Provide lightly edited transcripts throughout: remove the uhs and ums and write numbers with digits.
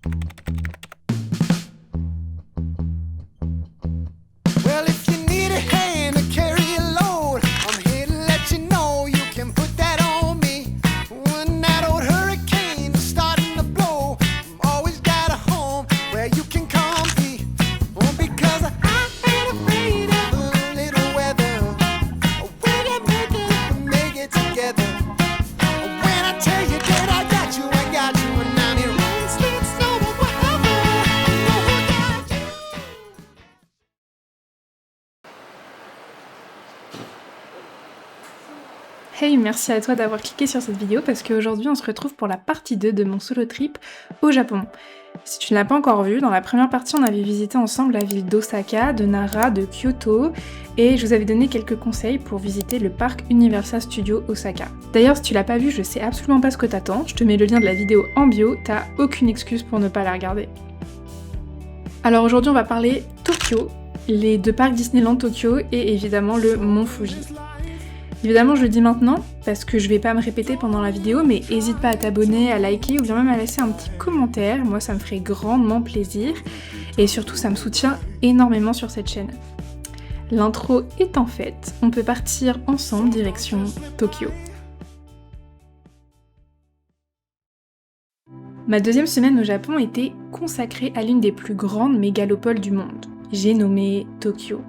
Well, if you need a hand to carry a load, I'm here to let you know you can put that on me. When that old hurricane is starting to blow, I've always got a home where you can come be. Oh, because I ain't afraid of a little weather. We can make it together. When I tell you that I got you, and I'm here rain, sleet, snow, or whatever. I know I got you. Hey, merci à toi d'avoir cliqué sur cette vidéo parce qu'aujourd'hui on se retrouve pour la partie 2 de mon solo trip au Japon. Si tu ne l'as pas encore vu, dans la première partie on avait visité ensemble la ville d'Osaka, de Nara, de Kyoto et je vous avais donné quelques conseils pour visiter le parc Universal Studios Osaka. D'ailleurs si tu l'as pas vu, je sais absolument pas ce que t'attends, je te mets le lien de la vidéo en bio, t'as aucune excuse pour ne pas la regarder. Alors aujourd'hui on va parler Tokyo, les deux parcs Disneyland Tokyo et évidemment le Mont Fuji. Évidemment, je le dis maintenant, parce que je vais pas me répéter pendant la vidéo, mais n'hésite pas à t'abonner, à liker ou bien même à laisser un petit commentaire, moi ça me ferait grandement plaisir, et surtout ça me soutient énormément sur cette chaîne. L'intro étant faite, on peut partir ensemble direction Tokyo. Ma deuxième semaine au Japon était consacrée à l'une des plus grandes mégalopoles du monde, j'ai nommé Tokyo.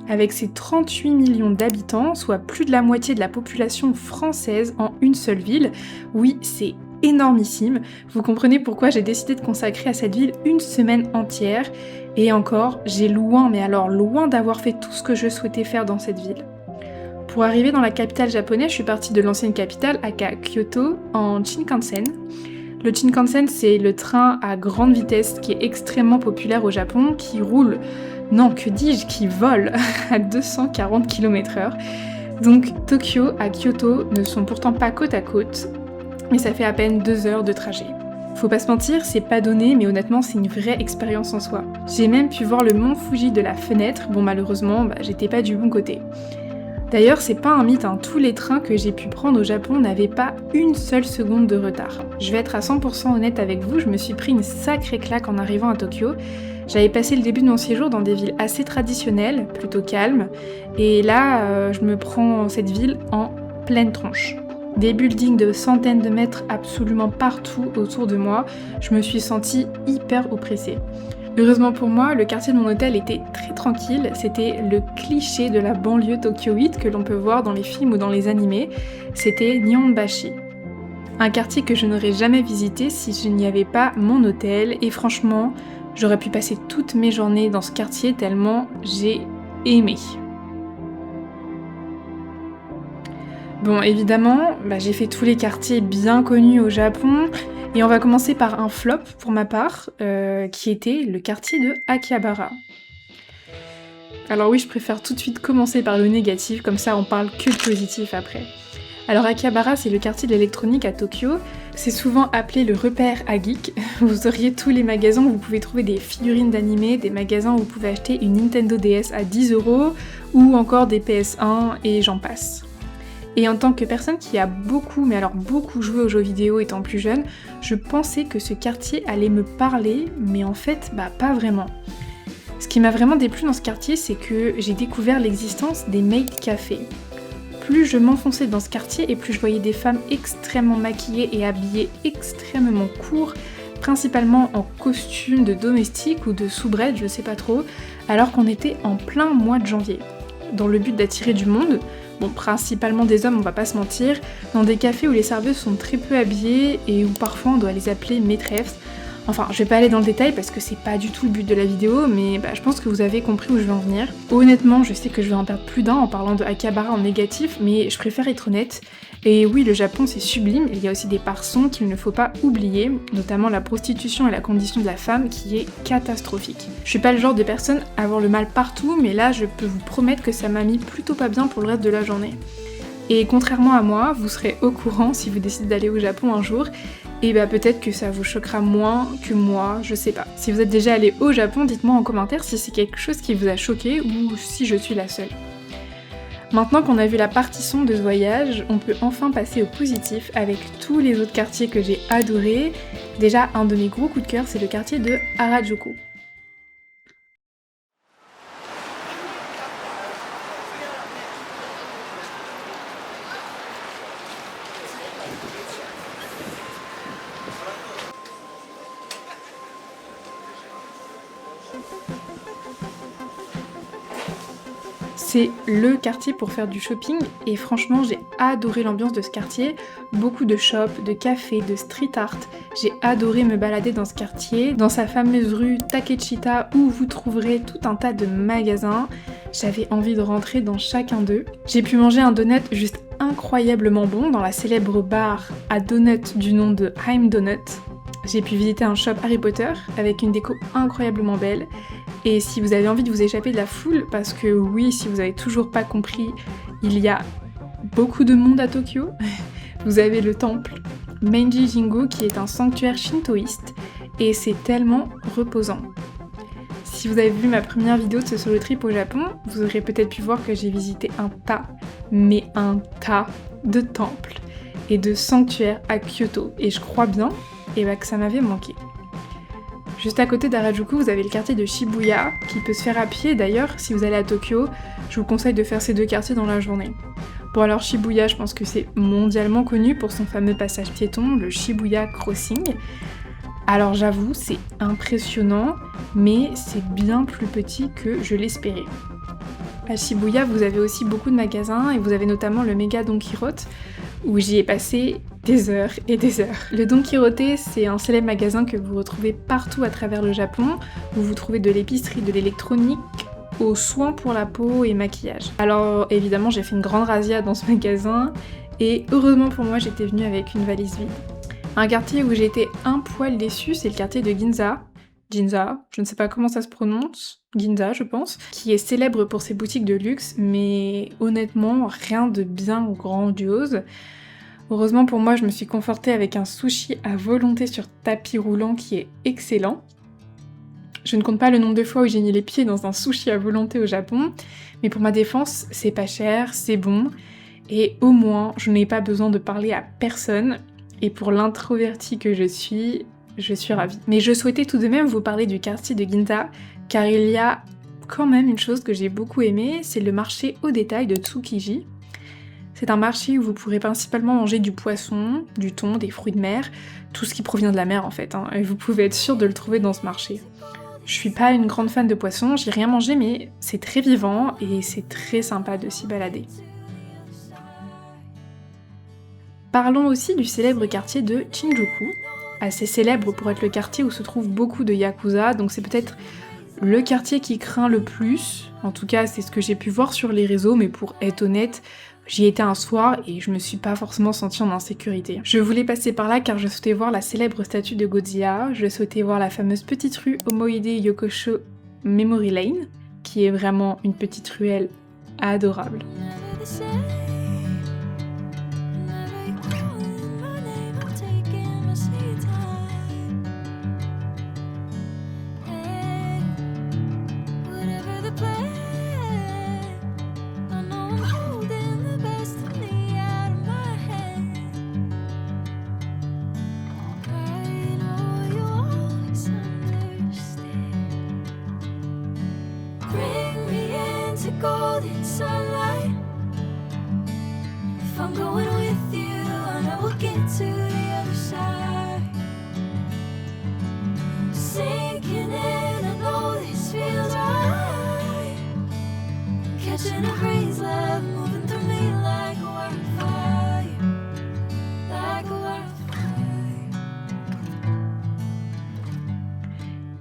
Avec ses 38 millions d'habitants, soit plus de la moitié de la population française en une seule ville, oui, c'est énormissime. Vous comprenez pourquoi j'ai décidé de consacrer à cette ville une semaine entière. Et encore, j'ai loin, mais alors loin d'avoir fait tout ce que je souhaitais faire dans cette ville. Pour arriver dans la capitale japonaise, je suis partie de l'ancienne capitale, aka Kyoto, en Shinkansen. Le Shinkansen, c'est le train à grande vitesse qui est extrêmement populaire au Japon, qui roule, non que dis-je, qui vole à 240 km/h. Donc Tokyo à Kyoto ne sont pourtant pas côte à côte, mais ça fait à peine 2 heures de trajet. Faut pas se mentir, c'est pas donné, mais honnêtement c'est une vraie expérience en soi. J'ai même pu voir le mont Fuji de la fenêtre, bon malheureusement j'étais pas du bon côté. D'ailleurs, c'est pas un mythe, tous les trains que j'ai pu prendre au Japon n'avaient pas une seule seconde de retard. Je vais être à 100% honnête avec vous, je me suis pris une sacrée claque en arrivant à Tokyo. J'avais passé le début de mon séjour dans des villes assez traditionnelles, plutôt calmes, et là, je me prends cette ville en pleine tronche. Des buildings de centaines de mètres absolument partout autour de moi, je me suis sentie hyper oppressée. Heureusement pour moi, le quartier de mon hôtel était très tranquille, c'était le cliché de la banlieue tokyoïte que l'on peut voir dans les films ou dans les animés, c'était Nihonbashi. Un quartier que je n'aurais jamais visité si je n'y avais pas mon hôtel, et franchement, j'aurais pu passer toutes mes journées dans ce quartier tellement j'ai aimé. Bon, évidemment, j'ai fait tous les quartiers bien connus au Japon, et on va commencer par un flop pour ma part, qui était le quartier de Akihabara. Alors oui, je préfère tout de suite commencer par le négatif, comme ça on parle que de positif après. Alors Akihabara, c'est le quartier de l'électronique à Tokyo, c'est souvent appelé le repère à geek. Vous auriez tous les magasins où vous pouvez trouver des figurines d'animé, des magasins où vous pouvez acheter une Nintendo DS à 10€, ou encore des PS1, et j'en passe. Et en tant que personne qui a beaucoup, mais alors beaucoup joué aux jeux vidéo étant plus jeune, je pensais que ce quartier allait me parler, mais en fait, pas vraiment. Ce qui m'a vraiment déplu dans ce quartier, c'est que j'ai découvert l'existence des maid cafés. Plus je m'enfonçais dans ce quartier et plus je voyais des femmes extrêmement maquillées et habillées extrêmement court, principalement en costume de domestique ou de soubrette, je sais pas trop, alors qu'on était en plein mois de janvier. Dans le but d'attirer du monde, bon, principalement des hommes, on va pas se mentir, dans des cafés où les serveuses sont très peu habillées et où parfois on doit les appeler maîtresses. Enfin, je vais pas aller dans le détail parce que c'est pas du tout le but de la vidéo, mais je pense que vous avez compris où je veux en venir. Honnêtement, je sais que je vais en perdre plus d'un en parlant de Akihabara en négatif, mais je préfère être honnête. Et oui, le Japon c'est sublime, il y a aussi des parts sombres qu'il ne faut pas oublier, notamment la prostitution et la condition de la femme qui est catastrophique. Je suis pas le genre de personne à avoir le mal partout, mais là je peux vous promettre que ça m'a mis plutôt pas bien pour le reste de la journée. Et contrairement à moi, vous serez au courant si vous décidez d'aller au Japon un jour, et peut-être que ça vous choquera moins que moi, je sais pas. Si vous êtes déjà allé au Japon, dites-moi en commentaire si c'est quelque chose qui vous a choqué ou si je suis la seule. Maintenant qu'on a vu la partie sombre de ce voyage, on peut enfin passer au positif avec tous les autres quartiers que j'ai adorés. Déjà, un de mes gros coups de cœur, c'est le quartier de Harajuku. C'est le quartier pour faire du shopping et franchement j'ai adoré l'ambiance de ce quartier, beaucoup de shops, de cafés, de street art, j'ai adoré me balader dans ce quartier, dans sa fameuse rue Takechita où vous trouverez tout un tas de magasins, j'avais envie de rentrer dans chacun d'eux. J'ai pu manger un donut juste incroyablement bon dans la célèbre bar à donuts du nom de Heim Donut. J'ai pu visiter un shop Harry Potter avec une déco incroyablement belle. Et si vous avez envie de vous échapper de la foule, parce que oui, si vous avez toujours pas compris, il y a beaucoup de monde à Tokyo, vous avez le temple Meiji Jingo qui est un sanctuaire shintoïste et c'est tellement reposant. Si vous avez vu ma première vidéo de ce solo trip au Japon, vous aurez peut-être pu voir que j'ai visité un tas, mais un tas de temples et de sanctuaires à Kyoto. Et je crois bien que ça m'avait manqué. Juste à côté d'Harajuku, vous avez le quartier de Shibuya, qui peut se faire à pied d'ailleurs. Si vous allez à Tokyo, je vous conseille de faire ces deux quartiers dans la journée. Bon alors Shibuya, je pense que c'est mondialement connu pour son fameux passage piéton, le Shibuya Crossing. Alors j'avoue, c'est impressionnant, mais c'est bien plus petit que je l'espérais. À Shibuya, vous avez aussi beaucoup de magasins, et vous avez notamment le méga Don Quirote, où j'y ai passé des heures et des heures. Le Don Quirote, c'est un célèbre magasin que vous retrouvez partout à travers le Japon, où vous trouvez de l'épicerie, de l'électronique, aux soins pour la peau et maquillage. Alors évidemment, j'ai fait une grande razzia dans ce magasin, et heureusement pour moi, j'étais venue avec une valise vide. Un quartier où j'ai été un poil déçue, c'est le quartier de Ginza. Ginza, je ne sais pas comment ça se prononce, Ginza je pense, qui est célèbre pour ses boutiques de luxe, mais honnêtement rien de bien grandiose. Heureusement pour moi, je me suis confortée avec un sushi à volonté sur tapis roulant qui est excellent. Je ne compte pas le nombre de fois où j'ai mis les pieds dans un sushi à volonté au Japon, mais pour ma défense, c'est pas cher, c'est bon, et au moins je n'ai pas besoin de parler à personne, et pour l'introvertie que je suis ravie. Mais je souhaitais tout de même vous parler du quartier de Ginza, car il y a quand même une chose que j'ai beaucoup aimée, c'est le marché au détail de Tsukiji. C'est un marché où vous pourrez principalement manger du poisson, du thon, des fruits de mer, tout ce qui provient de la mer en fait, et vous pouvez être sûr de le trouver dans ce marché. Je suis pas une grande fan de poisson, j'y ai rien mangé, mais c'est très vivant et c'est très sympa de s'y balader. Parlons aussi du célèbre quartier de Shinjuku, assez célèbre pour être le quartier où se trouvent beaucoup de yakuza, donc c'est peut-être le quartier qui craint le plus, en tout cas c'est ce que j'ai pu voir sur les réseaux, mais pour être honnête, j'y étais un soir et je me suis pas forcément sentie en insécurité. Je voulais passer par là car je souhaitais voir la célèbre statue de Godzilla, je souhaitais voir la fameuse petite rue Omoide Yokosho Memory Lane, qui est vraiment une petite ruelle adorable. Golden sunlight. If I'm going with you, I know we'll get to the other side. Sinking in, I know this feels right. Catching a breeze, love moving through me like a wildfire, like a wildfire.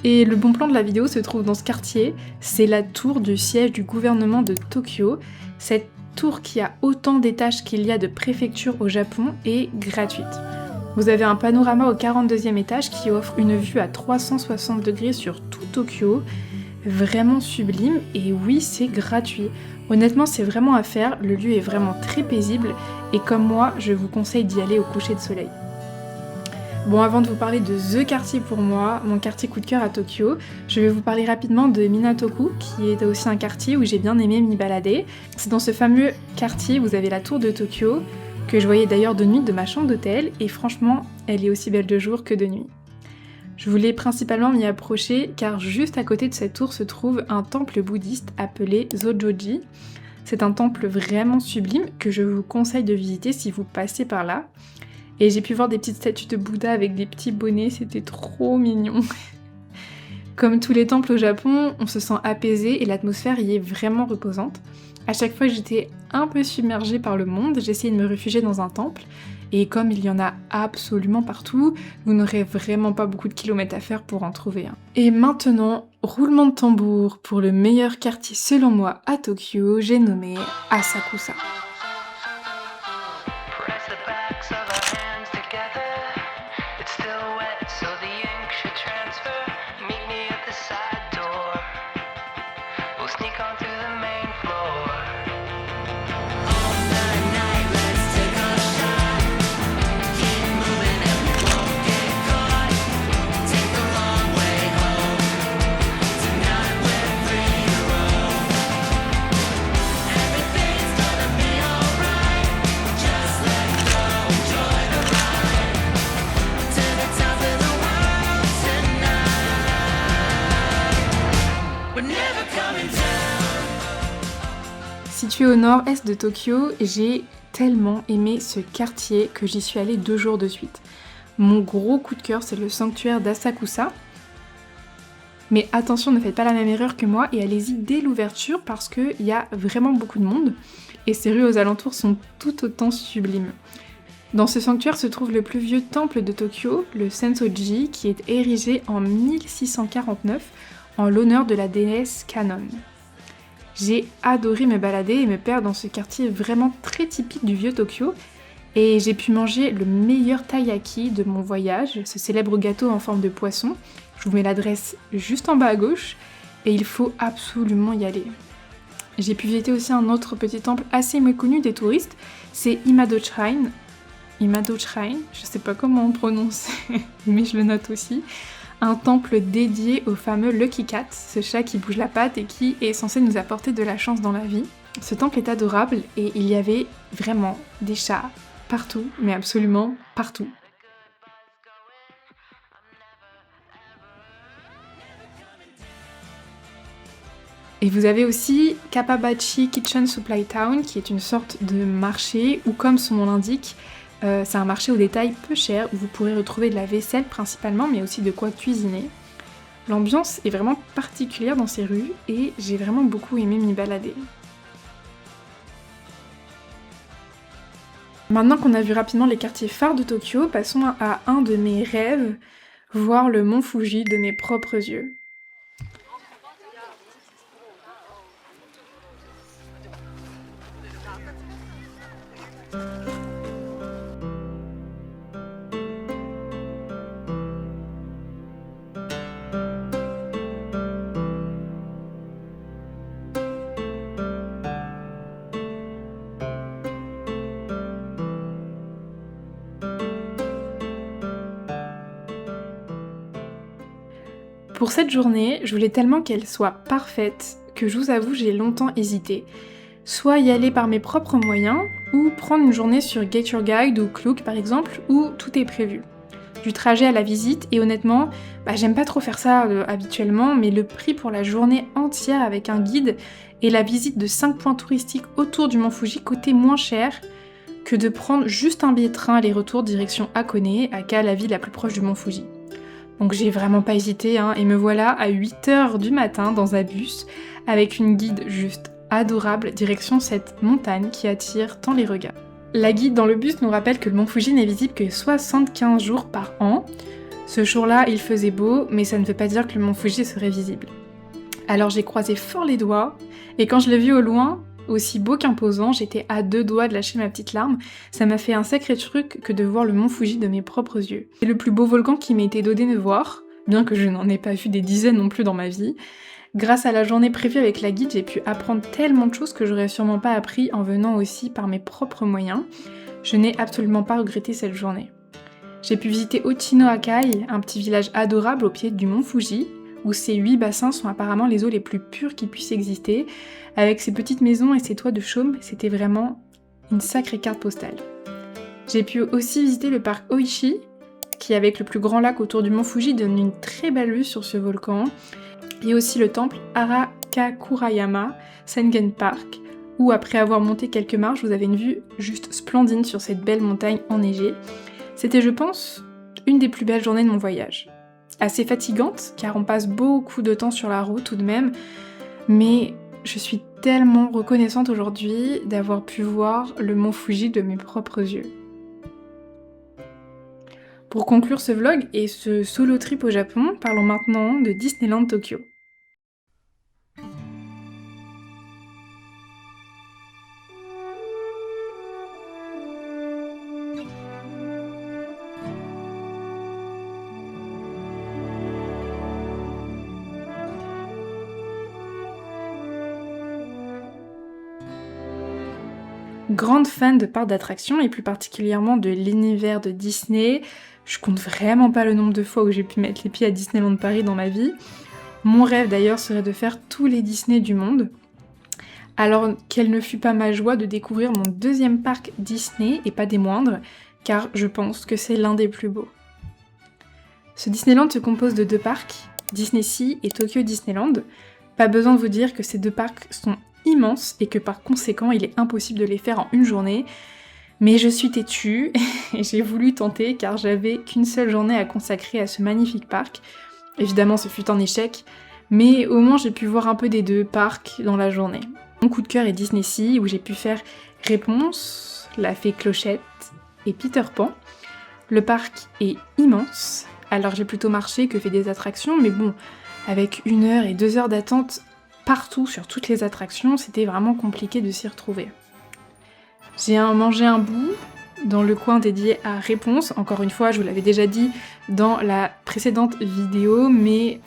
Et le bon plan de la vidéo se trouve dans ce quartier, c'est la tour du siège du gouvernement de Tokyo. Cette tour qui a autant d'étages qu'il y a de préfectures au Japon est gratuite. Vous avez un panorama au 42e étage qui offre une vue à 360 degrés sur tout Tokyo, vraiment sublime, et oui c'est gratuit. Honnêtement c'est vraiment à faire, le lieu est vraiment très paisible, et comme moi je vous conseille d'y aller au coucher de soleil. Bon, avant de vous parler de The Quartier pour moi, mon quartier coup de cœur à Tokyo, je vais vous parler rapidement de Minatoku, qui est aussi un quartier où j'ai bien aimé m'y balader. C'est dans ce fameux quartier, vous avez la tour de Tokyo, que je voyais d'ailleurs de nuit de ma chambre d'hôtel, et franchement, elle est aussi belle de jour que de nuit. Je voulais principalement m'y approcher car juste à côté de cette tour se trouve un temple bouddhiste appelé Zojoji. C'est un temple vraiment sublime que je vous conseille de visiter si vous passez par là. Et j'ai pu voir des petites statues de Bouddha avec des petits bonnets, c'était trop mignon. Comme tous les temples au Japon, on se sent apaisé et l'atmosphère y est vraiment reposante. À chaque fois que j'étais un peu submergée par le monde, j'essayais de me réfugier dans un temple. Et comme il y en a absolument partout, vous n'aurez vraiment pas beaucoup de kilomètres à faire pour en trouver un. Et maintenant, roulement de tambour pour le meilleur quartier selon moi à Tokyo, j'ai nommé Asakusa. Situé au nord-est de Tokyo, j'ai tellement aimé ce quartier que j'y suis allée 2 jours de suite. Mon gros coup de cœur, c'est le sanctuaire d'Asakusa. Mais attention, ne faites pas la même erreur que moi et allez-y dès l'ouverture parce qu'il y a vraiment beaucoup de monde et ces rues aux alentours sont tout autant sublimes. Dans ce sanctuaire se trouve le plus vieux temple de Tokyo, le Sensoji, qui est érigé en 1649 en l'honneur de la déesse Kannon. J'ai adoré me balader et me perdre dans ce quartier vraiment très typique du vieux Tokyo et j'ai pu manger le meilleur taiyaki de mon voyage, ce célèbre gâteau en forme de poisson. Je vous mets l'adresse juste en bas à gauche et il faut absolument y aller. J'ai pu visiter aussi un autre petit temple assez méconnu des touristes, c'est Imado Shrine. Imado Shrine, je sais pas comment on prononce, mais je le note aussi. Un temple dédié au fameux Lucky Cat, ce chat qui bouge la patte et qui est censé nous apporter de la chance dans la vie. Ce temple est adorable et il y avait vraiment des chats partout, mais absolument partout. Et vous avez aussi Kappabachi Kitchen Supply Town, qui est une sorte de marché où, comme son nom l'indique, c'est un marché au détail peu cher où vous pourrez retrouver de la vaisselle principalement, mais aussi de quoi cuisiner. L'ambiance est vraiment particulière dans ces rues et j'ai vraiment beaucoup aimé m'y balader. Maintenant qu'on a vu rapidement les quartiers phares de Tokyo, passons à un de mes rêves, voir le mont Fuji de mes propres yeux. Pour cette journée, je voulais tellement qu'elle soit parfaite que je vous avoue j'ai longtemps hésité. Soit y aller par mes propres moyens, ou prendre une journée sur Get Your Guide ou Klook par exemple, où tout est prévu. Du trajet à la visite, et honnêtement, j'aime pas trop faire ça habituellement, mais le prix pour la journée entière avec un guide et la visite de 5 points touristiques autour du mont Fuji coûtait moins cher que de prendre juste un billet de train aller-retour direction Hakone, aka la ville la plus proche du mont Fuji. Donc j'ai vraiment pas hésité, et me voilà à 8h du matin dans un bus avec une guide juste adorable direction cette montagne qui attire tant les regards. La guide dans le bus nous rappelle que le mont Fuji n'est visible que 75 jours par an. Ce jour-là, il faisait beau, mais ça ne veut pas dire que le mont Fuji serait visible. Alors j'ai croisé fort les doigts, et quand je l'ai vu au loin, aussi beau qu'imposant, j'étais à 2 doigts de lâcher ma petite larme. Ça m'a fait un sacré truc que de voir le mont Fuji de mes propres yeux. C'est le plus beau volcan qui m'a été donné de voir, bien que je n'en ai pas vu des dizaines non plus dans ma vie. Grâce à la journée prévue avec la guide, j'ai pu apprendre tellement de choses que j'aurais sûrement pas appris en venant aussi par mes propres moyens. Je n'ai absolument pas regretté cette journée. J'ai pu visiter Ochino-Akai, un petit village adorable au pied du mont Fuji, où ces 8 bassins sont apparemment les eaux les plus pures qui puissent exister. Avec ses petites maisons et ses toits de chaume, c'était vraiment une sacrée carte postale. J'ai pu aussi visiter le parc Oishi, qui avec le plus grand lac autour du mont Fuji donne une très belle vue sur ce volcan, et aussi le temple Arakakurayama Sengen Park, où après avoir monté quelques marches, vous avez une vue juste splendide sur cette belle montagne enneigée. C'était, je pense, une des plus belles journées de mon voyage. Assez fatigante, car on passe beaucoup de temps sur la route tout de même, mais je suis tellement reconnaissante aujourd'hui d'avoir pu voir le mont Fuji de mes propres yeux. Pour conclure ce vlog et ce solo trip au Japon, parlons maintenant de Disneyland Tokyo. Grande fan de parcs d'attractions et plus particulièrement de l'univers de Disney, je compte vraiment pas le nombre de fois où j'ai pu mettre les pieds à Disneyland Paris dans ma vie. Mon rêve d'ailleurs serait de faire tous les Disney du monde. Alors quelle ne fut pas ma joie de découvrir mon deuxième parc Disney, et pas des moindres, car je pense que c'est l'un des plus beaux. Ce Disneyland se compose de 2 parcs, Disney Sea et Tokyo Disneyland. Pas besoin de vous dire que ces 2 parcs sont immenses et que par conséquent il est impossible de les faire en une journée. Mais je suis têtue et j'ai voulu tenter car j'avais qu'une seule journée à consacrer à ce magnifique parc. Évidemment ce fut un échec, mais au moins j'ai pu voir un peu des 2 parcs dans la journée. Mon coup de cœur est Disney Sea où j'ai pu faire Réponse, La Fée Clochette et Peter Pan. Le parc est immense, alors j'ai plutôt marché que fait des attractions, mais bon, avec 1 heure et 2 heures d'attente partout sur toutes les attractions, c'était vraiment compliqué de s'y retrouver. J'ai mangé un bout dans le coin dédié à Réponse, encore une fois je vous l'avais déjà dit dans la précédente vidéo, mais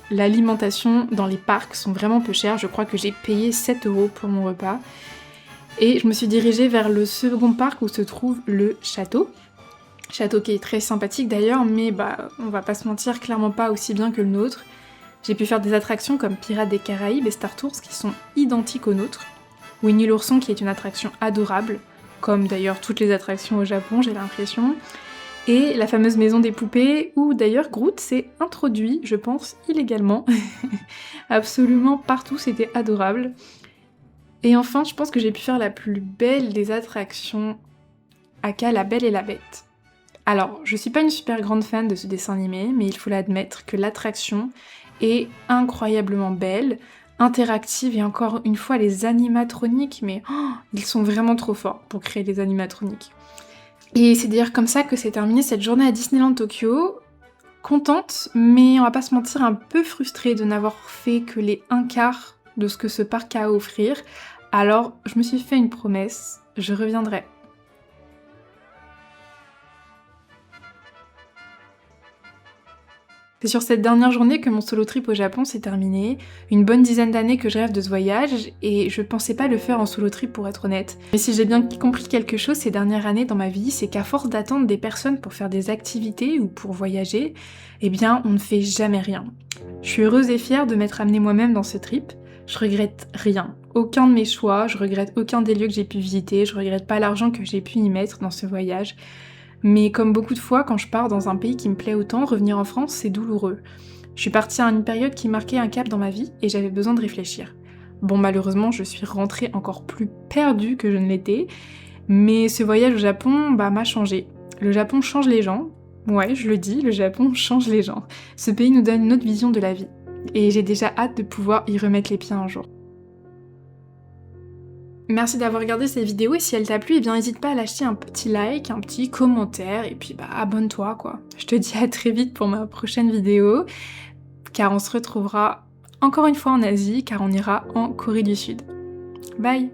l'alimentation dans les parcs sont vraiment peu chères, je crois que j'ai payé 7 € pour mon repas. Et je me suis dirigée vers le second parc où se trouve le château. Château qui est très sympathique d'ailleurs, mais on va pas se mentir, clairement pas aussi bien que le nôtre. J'ai pu faire des attractions comme Pirates des Caraïbes et Star Tours qui sont identiques aux nôtres. Winnie l'ourson qui est une attraction adorable, comme d'ailleurs toutes les attractions au Japon, j'ai l'impression. Et la fameuse maison des poupées, où d'ailleurs Groot s'est introduit, je pense, illégalement. Absolument partout, c'était adorable. Et enfin, je pense que j'ai pu faire la plus belle des attractions, aka La Belle et la Bête. Alors, je suis pas une super grande fan de ce dessin animé, mais il faut l'admettre que l'attraction est incroyablement belle, interactive, et encore une fois les animatroniques, mais ils sont vraiment trop forts pour créer des animatroniques. Et c'est d'ailleurs comme ça que s'est terminée cette journée à Disneyland Tokyo. Contente, mais on va pas se mentir, un peu frustrée de n'avoir fait que les 1/4 de ce que ce parc a à offrir. Alors je me suis fait une promesse, je reviendrai. C'est sur cette dernière journée que mon solo trip au Japon s'est terminé. Une bonne dizaine d'années que je rêve de ce voyage et je pensais pas le faire en solo trip pour être honnête. Mais si j'ai bien compris quelque chose ces dernières années dans ma vie, c'est qu'à force d'attendre des personnes pour faire des activités ou pour voyager, eh bien on ne fait jamais rien. Je suis heureuse et fière de m'être amenée moi-même dans ce trip. Je regrette rien. Aucun de mes choix, je regrette aucun des lieux que j'ai pu visiter, je regrette pas l'argent que j'ai pu y mettre dans ce voyage. Mais comme beaucoup de fois, quand je pars dans un pays qui me plaît autant, revenir en France, c'est douloureux. Je suis partie à une période qui marquait un cap dans ma vie et j'avais besoin de réfléchir. Bon, malheureusement, je suis rentrée encore plus perdue que je ne l'étais, mais ce voyage au Japon, m'a changé. Le Japon change les gens. Ouais, je le dis, le Japon change les gens. Ce pays nous donne une autre vision de la vie. Et j'ai déjà hâte de pouvoir y remettre les pieds un jour. Merci d'avoir regardé cette vidéo et si elle t'a plu, eh bien n'hésite pas à lâcher un petit like, un petit commentaire et puis abonne-toi quoi. Je te dis à très vite pour ma prochaine vidéo car on se retrouvera encore une fois en Asie car on ira en Corée du Sud. Bye!